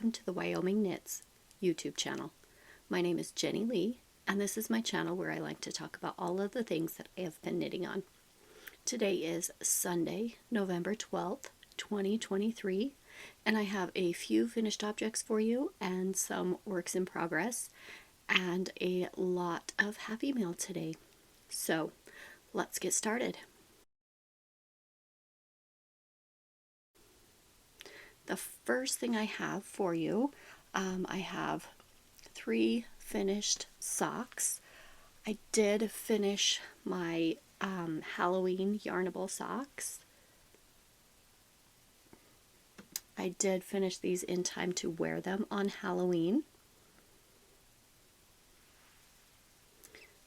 welcome to the Wyoming Knits YouTube channel. My name is Jenny Lee, and this is my channel where I like to talk about all of the things that I have been knitting on. Today is Sunday, November 12th, 2023, and I have a few finished objects for you and some works in progress and a lot of happy mail today. So let's get started. The first thing I have for you, I have 3 finished socks. I did finish my Halloween Yarnable socks. I did finish these in time to wear them on Halloween.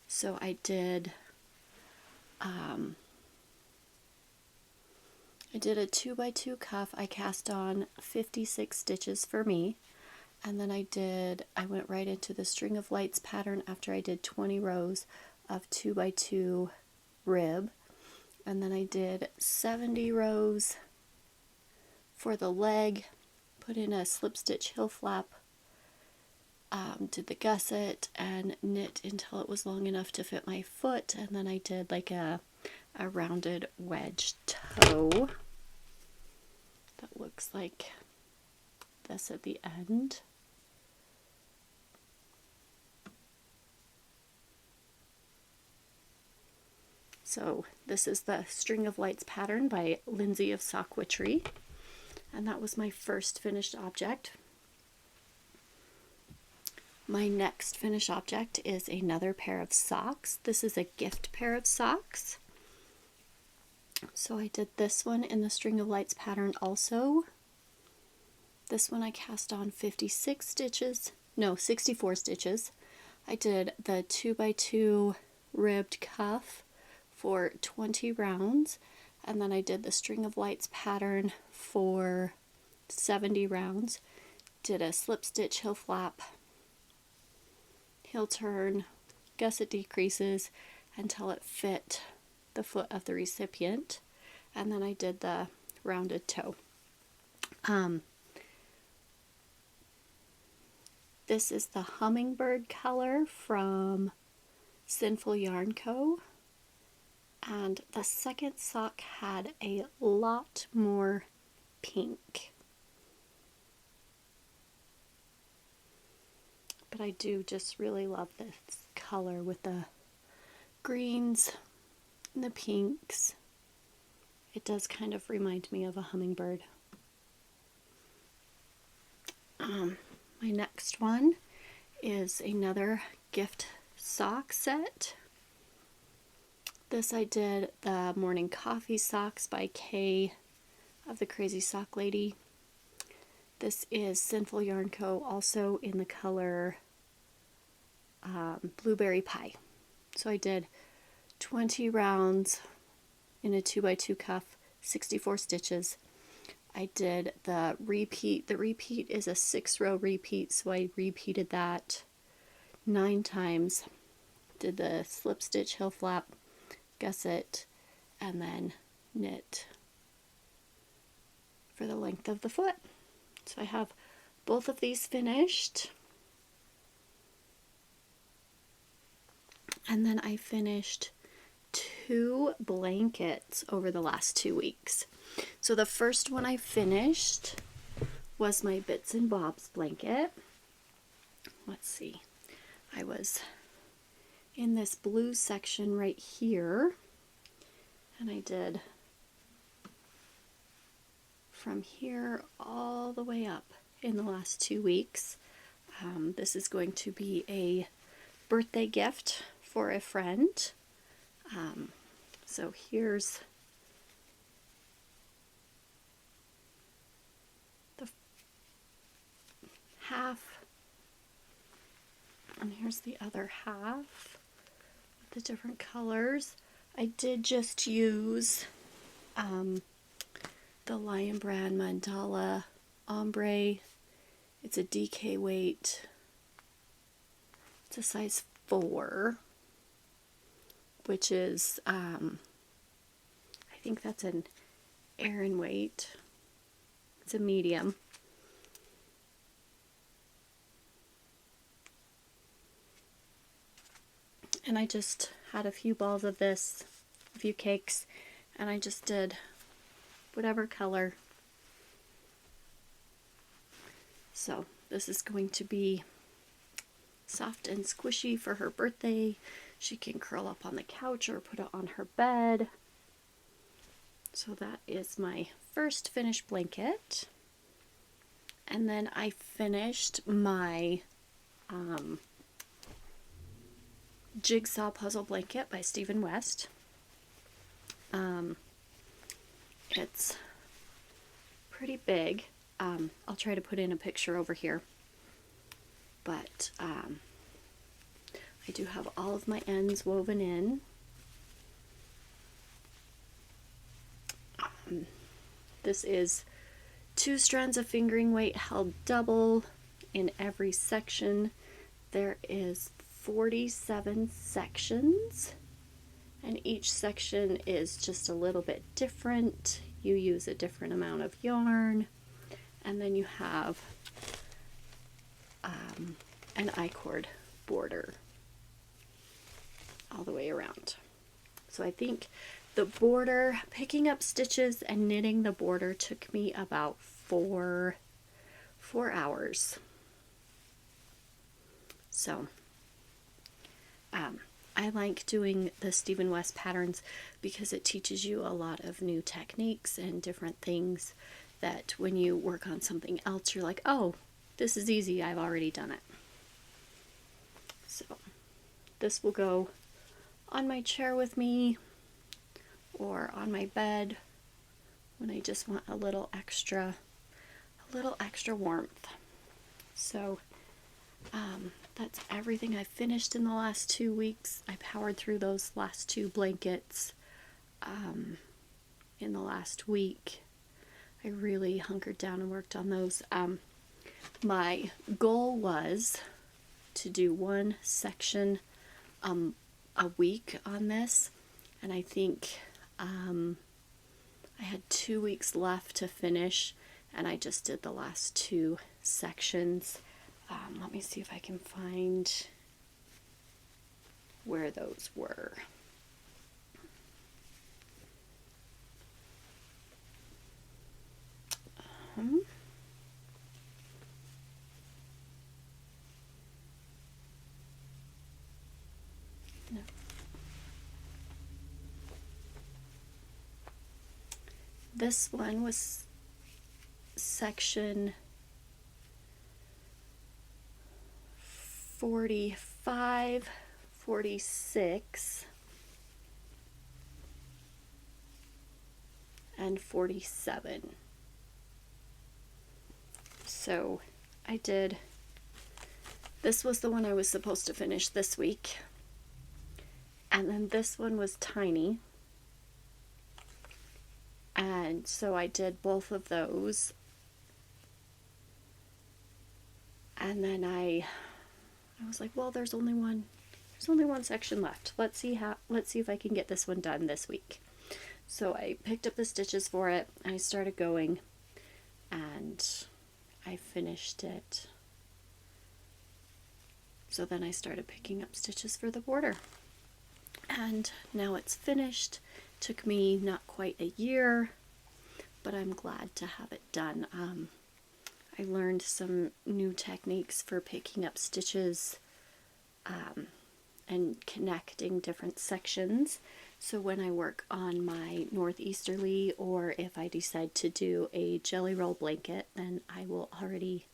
So I did a 2x2 cuff. I cast on 56 stitches for me, and then I went right into the string of lights pattern after I did 20 rows of 2x2 rib, and then I did 70 rows for the leg, put in a slip stitch heel flap, did the gusset and knit until it was long enough to fit my foot, and then I did like a rounded wedge toe that looks like this at the end. So this is the String of Lights pattern by Lindsay of Sock Witchery, and that was my first finished object. My next finished object is another pair of socks. This is a gift pair of socks. So I did this one in the String of Lights pattern also. This one I cast on 64 stitches. I did the 2x2 ribbed cuff for 20 rounds, and then I did the String of Lights pattern for 70 rounds. Did a slip stitch heel flap, heel turn, gusset decreases until it fit the foot of the recipient, and then I did the rounded toe. This is the Hummingbird color from Sinful Yarn Co. And the second sock had a lot more pink. But I do just really love this color with the greens and the pinks. It does kind of remind me of a hummingbird. My next one is another gift sock set. This I did the Morning Coffee socks by Kay of the Crazy Sock Lady. This is Sinful Yarn Co. also in the color Blueberry Pie. So I did 20 rounds in a 2x2 cuff, 64 stitches. I did the repeat. The repeat is a 6-row repeat, so I repeated that 9 times. Did the slip stitch heel flap, gusset, and then knit for the length of the foot. So I have both of these finished. And then I finished 2 blankets over the last 2 weeks. So the first one I finished was my Bits and Bobs blanket. Let's see. I was in this blue section right here, and I did from here all the way up in the last 2 weeks. This is going to be a birthday gift for a friend. So here's the half, and here's the other half with the different colors. I did just use the Lion Brand Mandala Ombre. It's a DK weight. It's a size 4, which is, I think that's an Aran weight. It's a medium. and I just had a few balls of this, a few cakes, and I just did whatever color. So this is going to be soft and squishy for her birthday. She can curl up on the couch or put it on her bed. So that is my first finished blanket. And then I finished my Jigsaw puzzle blanket by Stephen West. It's pretty big. I'll try to put in a picture over here. But I do have all of my ends woven in. This is 2 strands of fingering weight held double in every section. There is 47 sections, and each section is just a little bit different. You use a different amount of yarn, and then you have an I-cord border all the way around. So I think the border, picking up stitches and knitting the border took me about four hours. So I like doing the Stephen West patterns because it teaches you a lot of new techniques and different things that when you work on something else, you're like, oh, this is easy, I've already done it. So this will go on my chair with me or on my bed when I just want a little extra warmth. So that's everything I finished in the last 2 weeks. I powered through those last 2 blankets in the last week. I really hunkered down and worked on those. My goal was to do 1 section a week on this, and I think I had 2 weeks left to finish, and I just did the last 2 sections. Let me see if I can find where those were. No. This one was section 45, 46, and 47. So I did, this was the one I was supposed to finish this week, and then this one was tiny, and so I did both of those, and then I was like, well, there's only one section left. Let's see if I can get this one done this week. So I picked up the stitches for it, I started going, and I finished it. So then I started picking up stitches for the border, and now it's finished. Took me not quite a year, but I'm glad to have it done. I learned some new techniques for picking up stitches and connecting different sections. So when I work on my northeasterly, or if I decide to do a jelly roll blanket, then I will already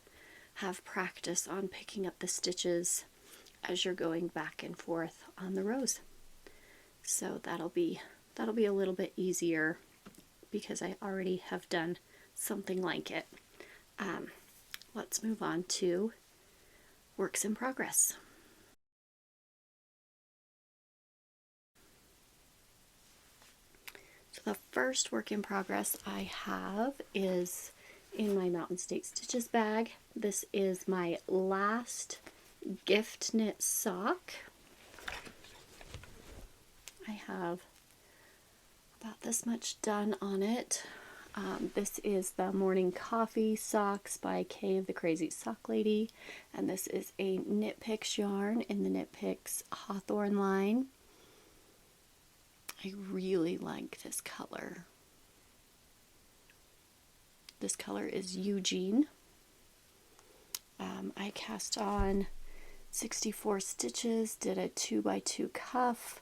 have practice on picking up the stitches as you're going back and forth on the rows. So that'll be a little bit easier because I already have done something like it. Let's move on to works in progress. So the first work in progress I have is in my Mountain State Stitches bag. This is my last gift knit sock. I have about this much done on it. This is the Morning Coffee Socks by Kay of the Crazy Sock Lady, and this is a Knit Picks yarn in the Knit Picks Hawthorne line. I really like this color. This color is Eugene. I cast on 64 stitches, did a 2x2 cuff,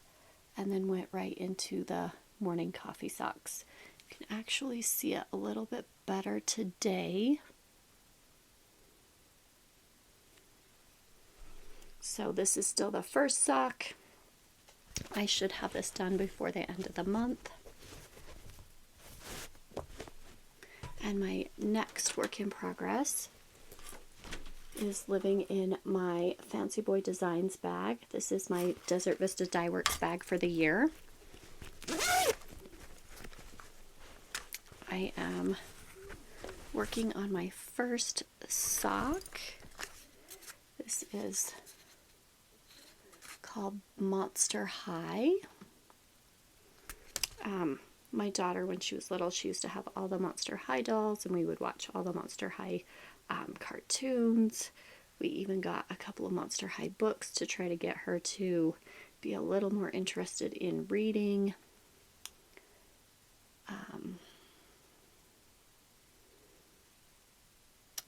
and then went right into the Morning Coffee Socks. You can actually see it a little bit better today. So this is still the first sock. I should have this done before the end of the month. And my next work in progress is living in my Fancy Boy Designs bag. This is my Desert Vista Dyeworks bag for the year. I am working on my first sock. This is called Monster High. My daughter, when she was little, she used to have all the Monster High dolls, and we would watch all the Monster High cartoons. We even got a couple of Monster High books to try to get her to be a little more interested in reading.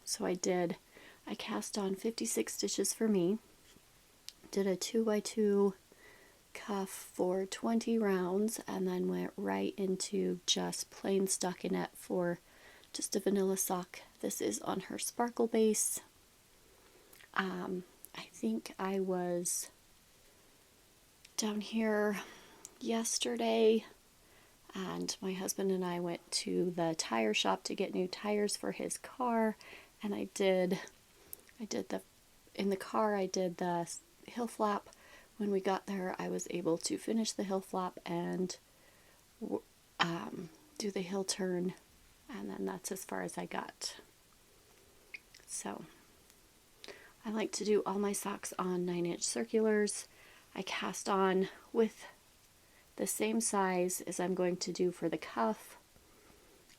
So I cast on 56 stitches for me, did a 2x2 cuff for 20 rounds, and then went right into just plain stockinette for just a vanilla sock. This is on her sparkle base. I think I was down here yesterday, and my husband and I went to the tire shop to get new tires for his car, and in the car I did the heel flap. When we got there, I was able to finish the heel flap and do the heel turn, and then that's as far as I got. So I like to do all my socks on 9-inch circulars. I cast on with the same size as I'm going to do for the cuff.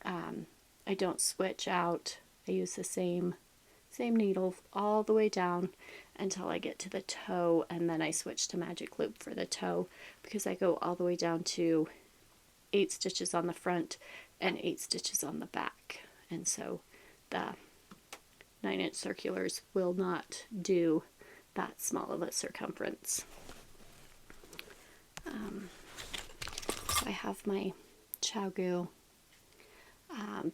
I don't switch out. I use the same needle all the way down until I get to the toe, and then I switch to magic loop for the toe, because I go all the way down to 8 stitches on the front and 8 stitches on the back, and so the 9-inch circulars will not do that small of a circumference. So I have my ChowGoo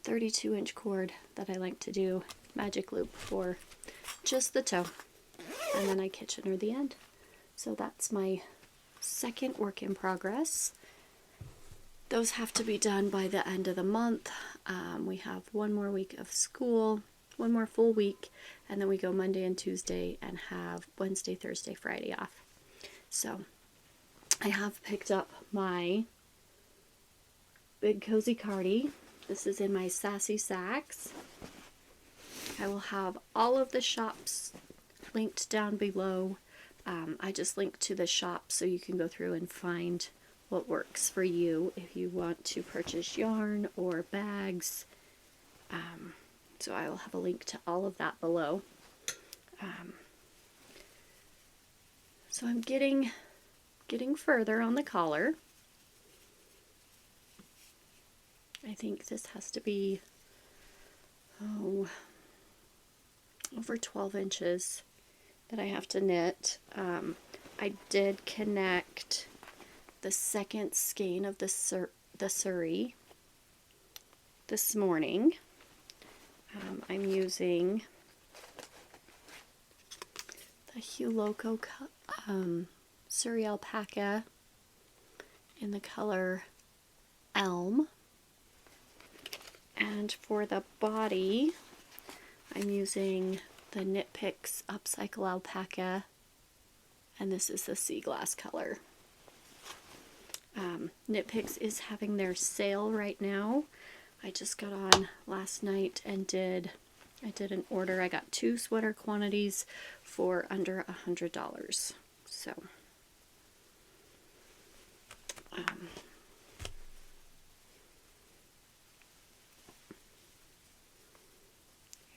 32-inch cord that I like to do magic loop for just the toe, and then I kitchener the end. So that's my second work in progress. Those have to be done by the end of the month. We have one more week of school, one more full week, and then we go Monday and Tuesday and have Wednesday, Thursday, Friday off. So I have picked up my Big Cozy Cardi. This is in my Sassy Sacks. I will have all of the shops linked down below. I just linked to the shop so you can go through and find what works for you if you want to purchase yarn or bags. So I will have a link to all of that below. So I'm getting further on the collar. I think this has to be over 12 inches that I have to knit. I did connect the second skein of the Surrey this morning. I'm using the Huloco Surrey Alpaca in the color Elm. And for the body, I'm using the Knit Picks Upcycle Alpaca, and this is the Sea Glass color. Knit Picks is having their sale right now. I just got on last night and I did an order. I got 2 sweater quantities for under $100. So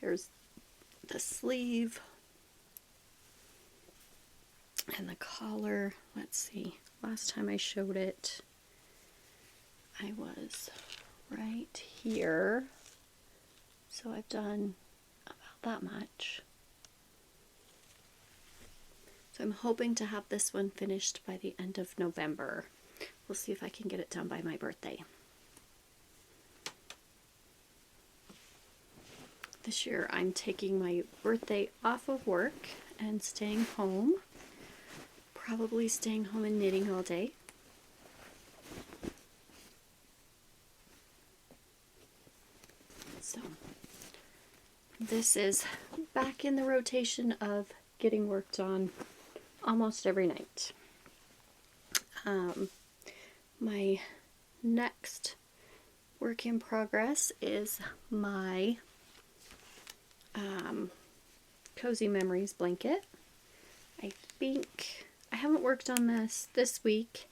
Here's the sleeve and the collar. Let's see, last time I showed it, I was right here. So I've done about that much. So I'm hoping to have this one finished by the end of November. We'll see if I can get it done by my birthday. This year I'm taking my birthday off of work and staying home. Probably staying home and knitting all day. So this is back in the rotation of getting worked on almost every night. My next work in progress is my Cozy Memories blanket. I think I haven't worked on this week,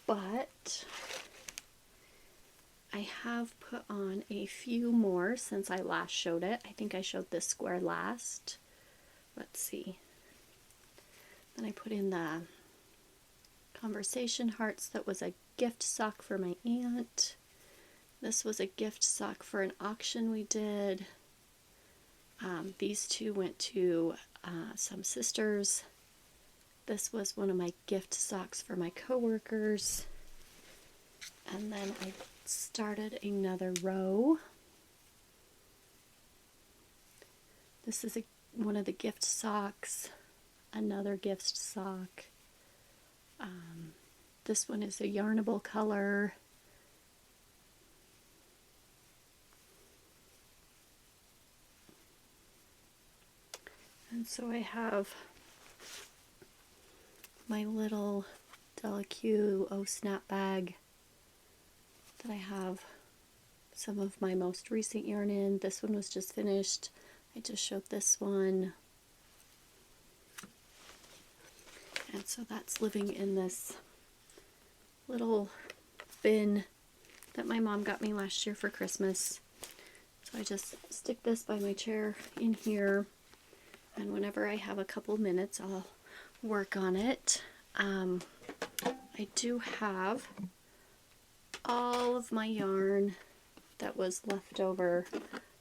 but I have put on a few more since I last showed it. I think I showed this square last. Let's see. Then I put in the conversation hearts. That was a gift sock for my aunt. This was a gift sock for an auction we did. These two went to some sisters. This was one of my gift socks for my coworkers. And then I started another row. This is one of the gift socks, another gift sock. This one is a Yarnable color. And so I have my little Delique snap bag that I have some of my most recent yarn in. This one was just finished. I just showed this one. And so that's living in this little bin that my mom got me last year for Christmas. So I just stick this by my chair in here, and whenever I have a couple minutes I'll work on it. I do have all of my yarn that was left over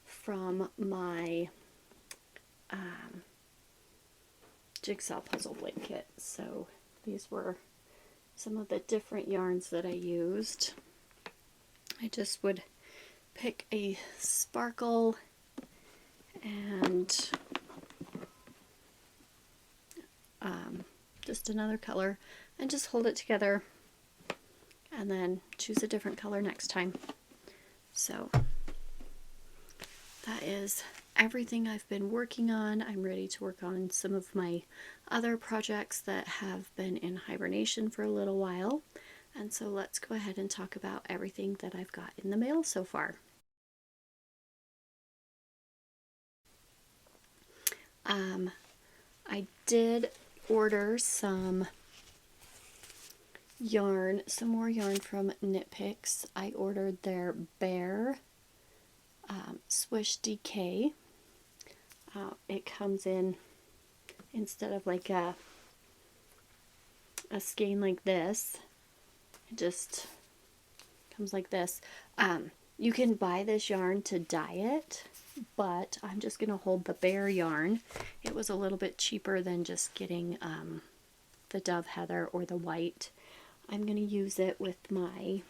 from my Jigsaw puzzle blanket. So these were some of the different yarns that I used. I just would pick a sparkle and just another color and just hold it together and then choose a different color next time. So that is everything I've been working on. I'm ready to work on some of my other projects that have been in hibernation for a little while. And so let's go ahead and talk about everything that I've got in the mail so far. I did order some yarn, some more yarn from Knit Picks. I ordered their Bear Swish DK. It comes in, instead of like a skein like this, it just comes like this. You can buy this yarn to dye it, but I'm just going to hold the Bear yarn. It was a little bit cheaper than just getting the Dove Heather or the white. I'm going to use it with my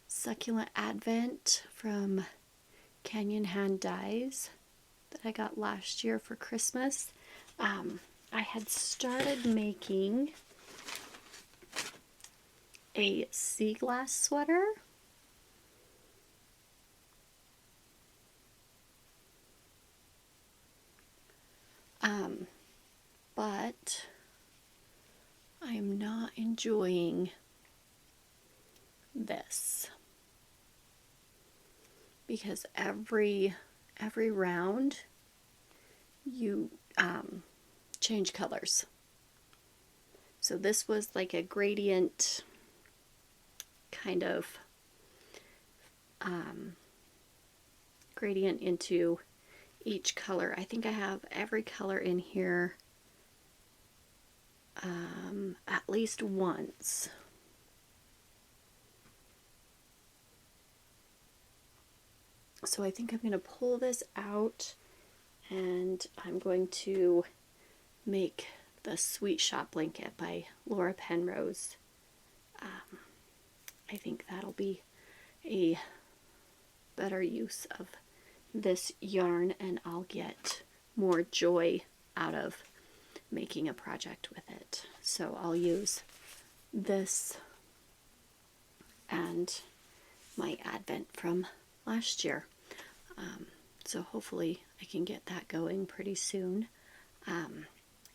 Succulent Advent from Canyon Hand Dyes that I got last year for Christmas. I had started making a sea glass sweater. But I'm not enjoying this because every round you change colors. So this was like a gradient kind of gradient into each color. I think I have every color in here at least once. So I think I'm going to pull this out, and I'm going to make the Sweet Shop blanket by Laura Penrose. I think that'll be a better use of this yarn, and I'll get more joy out of making a project with it. So I'll use this and my Advent from last year. So hopefully I can get that going pretty soon.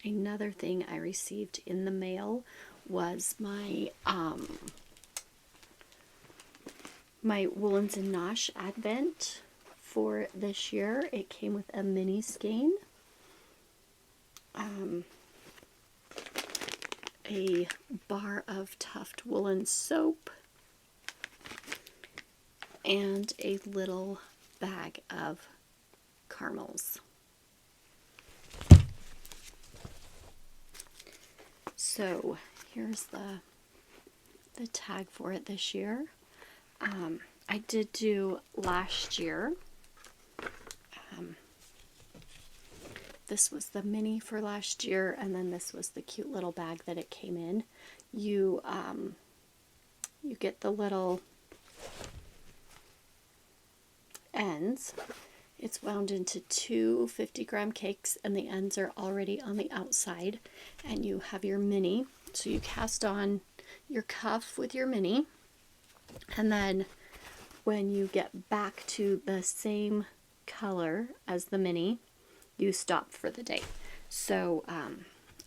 Another thing I received in the mail was my my Woolens and Nosh Advent for this year. It came with a mini skein, a bar of Tuft Woolen soap, and a little bag of caramels. So here's the tag for it this year. I did do last year. This was the mini for last year, and then this was the cute little bag that it came in. You get the little ends. It's wound into two 50-gram cakes, and the ends are already on the outside, and you have your mini. So you cast on your cuff with your mini, and then when you get back to the same color as the mini, you stop for the day. So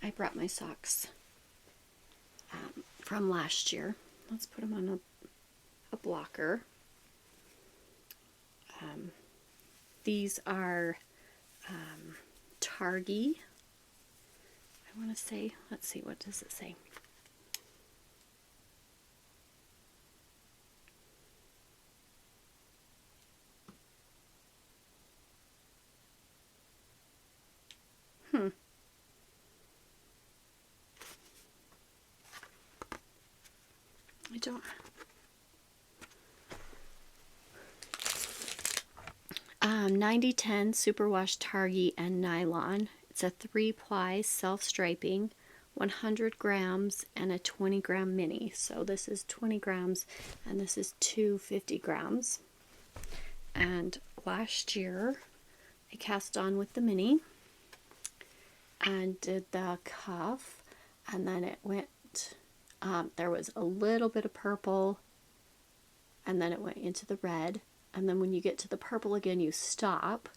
I brought my socks from last year. Let's put them on a blocker. These are Targi. I want to say, let's see, what does it say? I don't... 90-10 superwash Targi and nylon. It's a 3-ply self-striping, 100 grams, and a 20-gram mini. So this is 20 grams, and this is 250 grams. And last year, I cast on with the mini and did the cuff, and then it went, there was a little bit of purple, and then it went into the red. And then when you get to the purple again, you stop,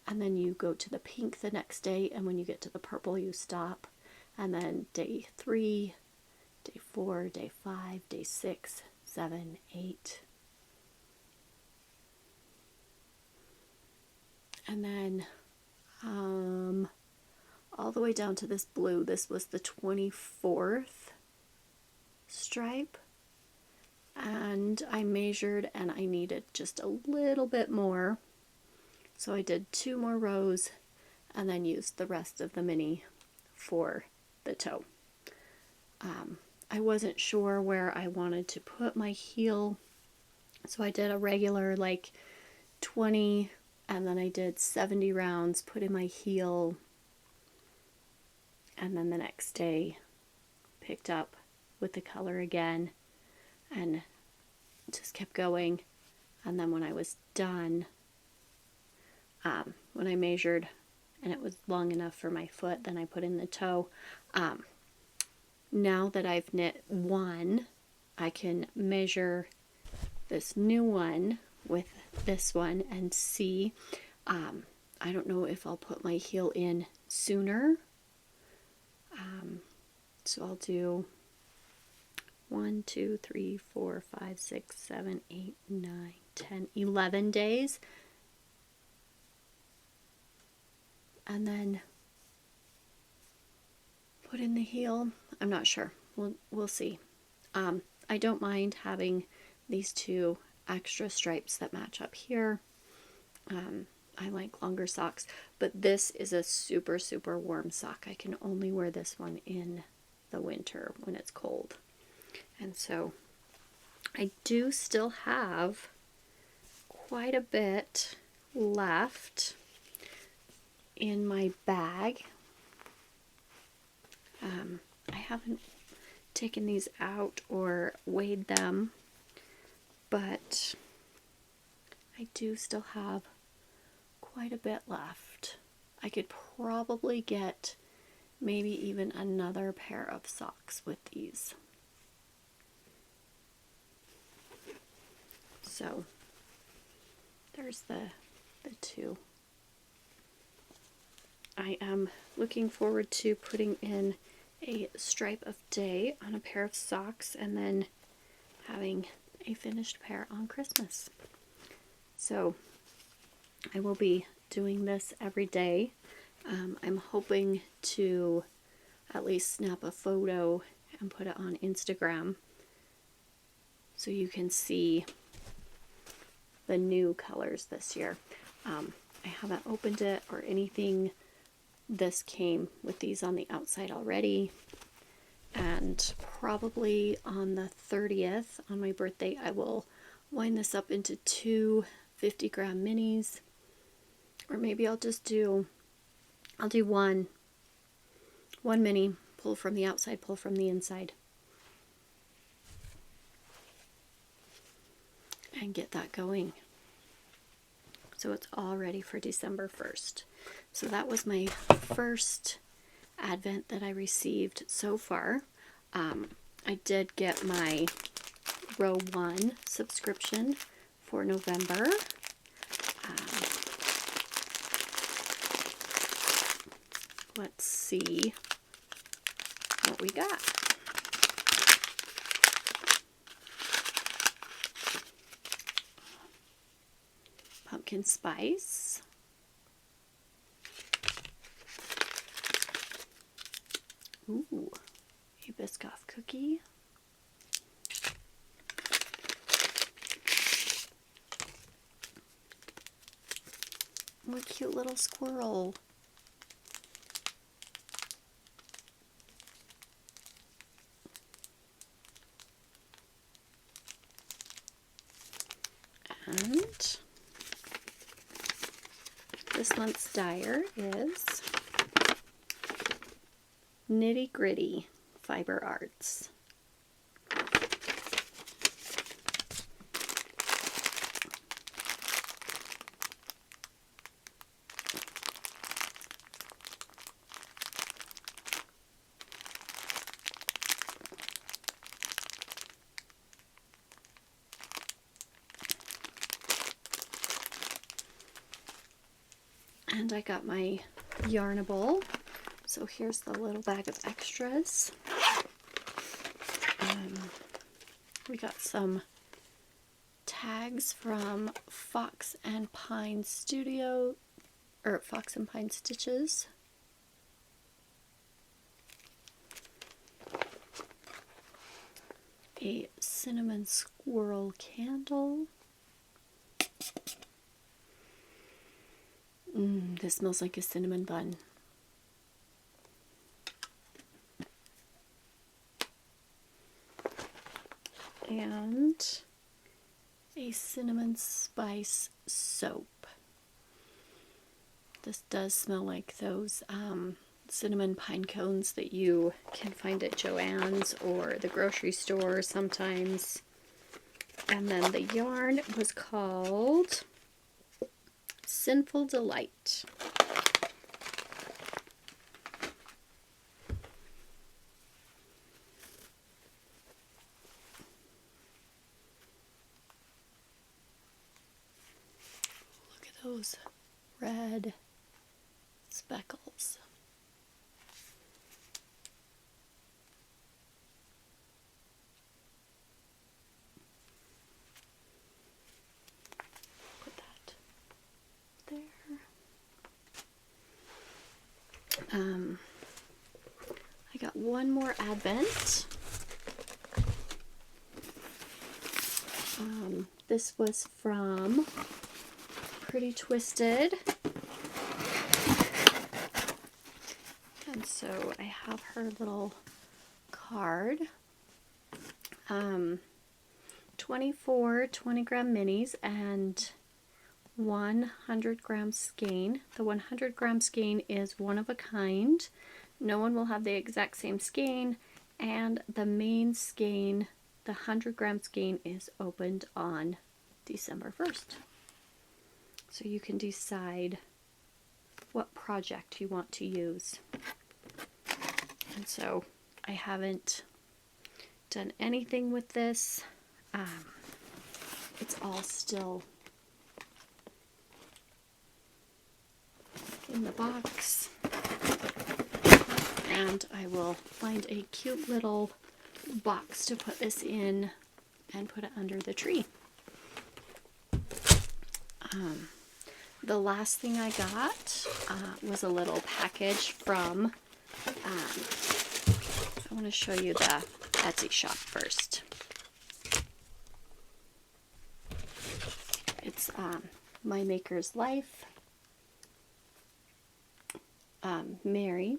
and then you go to the pink the next day, and when you get to the purple, you stop. And then day 3, day 4, day 5, day 6, 7, 8. And then all the way down to this blue. This was the 24th stripe. And I measured, and I needed just a little bit more. So I did 2 more rows and then used the rest of the mini for the toe. I wasn't sure where I wanted to put my heel. So I did a regular like 20, and then I did 70 rounds, put in my heel, and then the next day picked up with the color again. And just kept going. And then when I was done, when I measured and it was long enough for my foot, then I put in the toe. Now that I've knit one, I can measure this new one with this one and see. I don't know if I'll put my heel in sooner. So I'll do 1, 2, 3, 4, 5, 6, 7, 8, 9, 10, 11 days. And then put in the heel. I'm not sure. We'll see. I don't mind having these 2 extra stripes that match up here. I like longer socks, but this is a super, super warm sock. I can only wear this one in the winter when it's cold. And so I do still have quite a bit left in my bag. I haven't taken these out or weighed them, but I do still have quite a bit left. I could probably get maybe even another pair of socks with these. So there's the two. I am looking forward to putting in a stripe of day on a pair of socks and then having a finished pair on Christmas. So I will be doing this every day. I'm hoping to at least snap a photo and put it on Instagram so you can see the new colors this year. I haven't opened it or anything. This came with these on the outside already, and probably on the 30th, on my birthday, I will wind this up into two 50-gram minis, or maybe I'll do one mini, pull from the outside, pull from the inside, and get that going. So it's all ready for December 1st. So that was my first Advent that I received so far. I did get my Row 1 subscription for November. Let's see what we got. Pumpkin spice. Ooh, a Biscoff cookie. What a cute little squirrel. And this month's dyer is Nitty Gritty Fiber Arts. And I got my Yarnable. So here's the little bag of extras. We got some tags from Fox and Pine Studio, or Fox and Pine Stitches. A cinnamon squirrel candle. This smells like a cinnamon bun. And a cinnamon spice soap. This does smell like those cinnamon pine cones that you can find at Joann's or the grocery store sometimes. And then the yarn was called Sinful Delight. Look at those red speckles. Put that there. I got one more Advent. This was from pretty twisted. And so I have her little card. 24 20-gram minis and 100-gram skein. The 100-gram skein is one of a kind. No one will have the exact same skein, and the main skein, the 100-gram skein, is opened on December 1st. So you can decide what project you want to use. And so I haven't done anything with this. It's all still in the box, and I will find a cute little box to put this in and put it under the tree. The last thing I got was a little package from, I want to show you the Etsy shop first. It's My Maker's Life. Mary,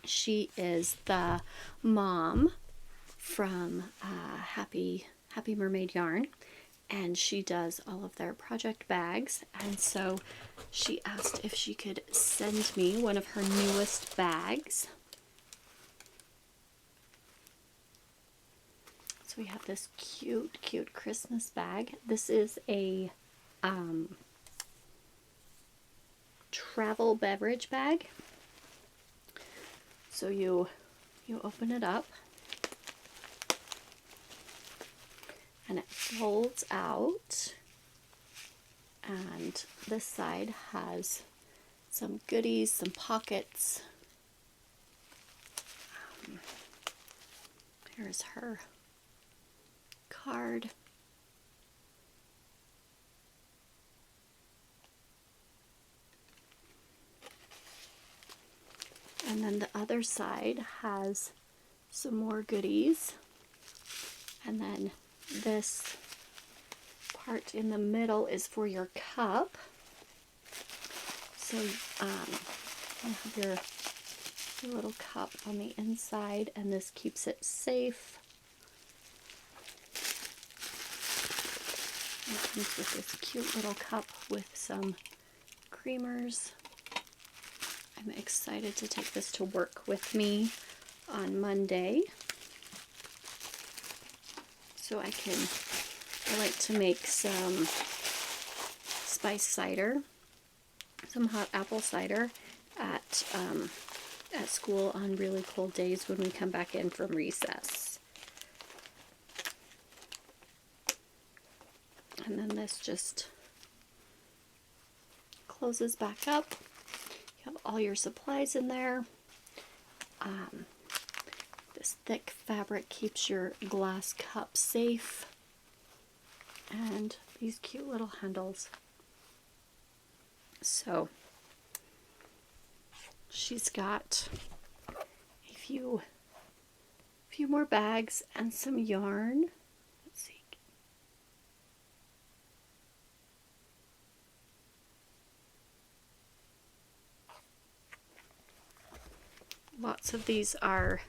she is the mom from Happy Mermaid Yarn, and she does all of their project bags, and so she asked if she could send me one of her newest bags. So we have this cute Christmas bag. This is a travel beverage bag. So you open it up, and it folds out, and this side has some goodies, some pockets. Here's her card. And then the other side has some more goodies. And then this part in the middle is for your cup. So you have your little cup on the inside, and this keeps it safe. It comes with this cute little cup with some creamers. I'm excited to take this to work with me on Monday. So I like to make some spice cider, some hot apple cider at school on really cold days when we come back in from recess. And then this just closes back up. You have all your supplies in there. This thick fabric keeps your glass cup safe. And these cute little handles. So she's got a few more bags and some yarn. Let's see. Lots of these are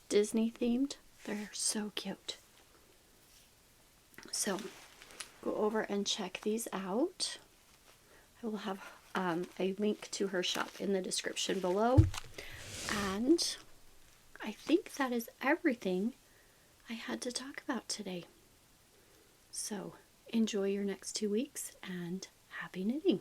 Disney themed. They're so cute. So go over and check these out. I will have a link to her shop in the description below. And I think that is everything I had to talk about today. So enjoy your next 2 weeks and happy knitting.